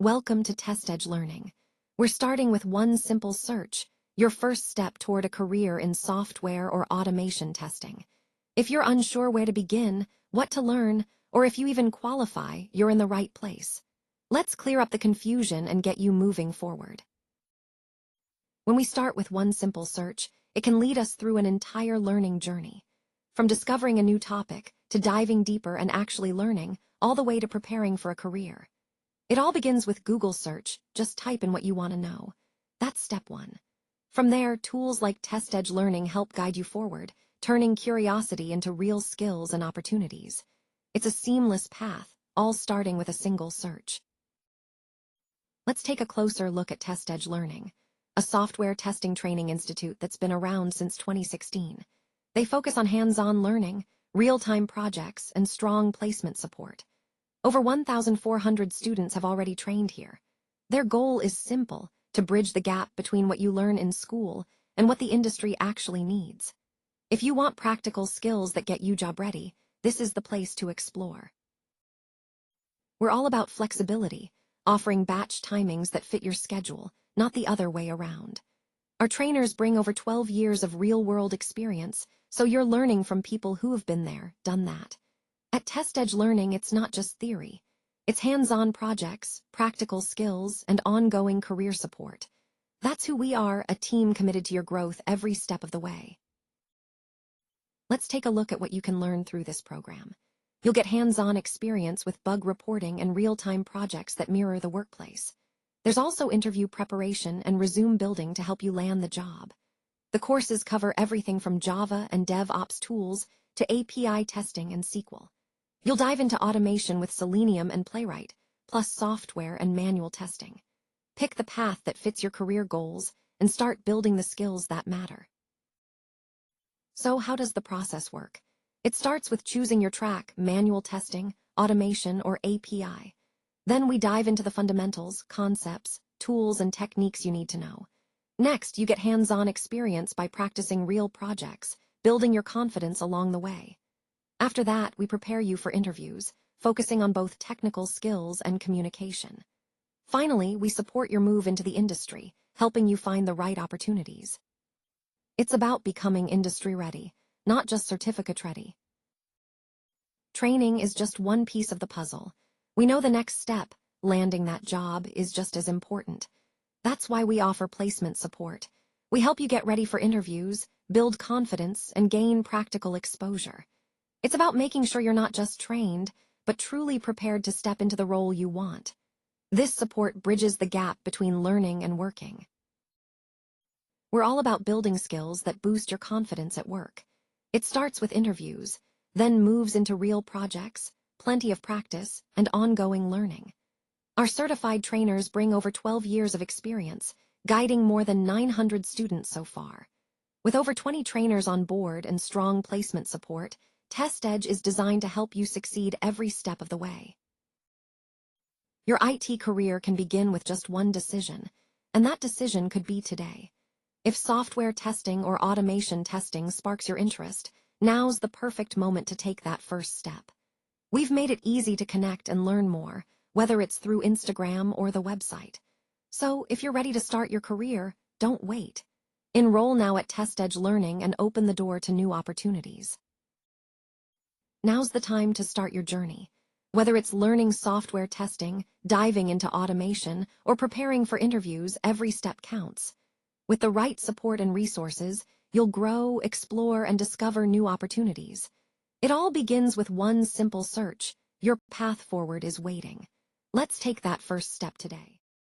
Welcome to TestEdge Learning. We're starting with one simple search, your first step toward a career in software or automation testing. If you're unsure where to begin, what to learn, or if you even qualify, you're in the right place. Let's clear up the confusion and get you moving forward. When we start with one simple search, it can lead us through an entire learning journey. From discovering a new topic, to diving deeper and actually learning, all the way to preparing for a career. It all begins with Google search. Just type in what you want to know. That's step one. From there, tools like TestEdge Learning help guide you forward, turning curiosity into real skills and opportunities. It's a seamless path, all starting with a single search. Let's take a closer look at TestEdge Learning, a software testing training institute that's been around since 2016. They focus on hands-on learning, real-time projects, and strong placement support. Over 1,400 students have already trained here. Their goal is simple: to bridge the gap between what you learn in school and what the industry actually needs. If you want practical skills that get you job ready, this is the place to explore. We're all about flexibility, offering batch timings that fit your schedule, not the other way around. Our trainers bring over 12 years of real-world experience, so you're learning from people who have been there, done that. At TestEdge Learning, it's not just theory. It's hands-on projects, practical skills, and ongoing career support. That's who we are, a team committed to your growth every step of the way. Let's take a look at what you can learn through this program. You'll get hands-on experience with bug reporting and real-time projects that mirror the workplace. There's also interview preparation and resume building to help you land the job. The courses cover everything from Java and DevOps tools to API testing and SQL. You'll dive into automation with Selenium and Playwright, plus software and manual testing. Pick the path that fits your career goals and start building the skills that matter. So how does the process work? It starts with choosing your track: manual testing, automation, or API. Then we dive into the fundamentals, concepts, tools, and techniques you need to know. Next, you get hands-on experience by practicing real projects, building your confidence along the way. After that, we prepare you for interviews, focusing on both technical skills and communication. Finally, we support your move into the industry, helping you find the right opportunities. It's about becoming industry-ready, not just certificate-ready. Training is just one piece of the puzzle. We know the next step, landing that job, is just as important. That's why we offer placement support. We help you get ready for interviews, build confidence, and gain practical exposure. It's about making sure you're not just trained, but truly prepared to step into the role you want. This support bridges the gap between learning and working. We're all about building skills that boost your confidence at work. It starts with interviews, then moves into real projects, plenty of practice, and ongoing learning. Our certified trainers bring over 12 years of experience, guiding more than 900 students so far. With over 20 trainers on board and strong placement support, TestEdge is designed to help you succeed every step of the way. Your IT career can begin with just one decision, and that decision could be today. If software testing or automation testing sparks your interest, now's the perfect moment to take that first step. We've made it easy to connect and learn more, whether it's through Instagram or the website. So if you're ready to start your career, don't wait. Enroll now at TestEdge Learning and open the door to new opportunities. Now's the time to start your journey. Whether it's learning software testing, diving into automation, or preparing for interviews, every step counts. With the right support and resources, you'll grow, explore, and discover new opportunities. It all begins with one simple search. Your path forward is waiting. Let's take that first step today.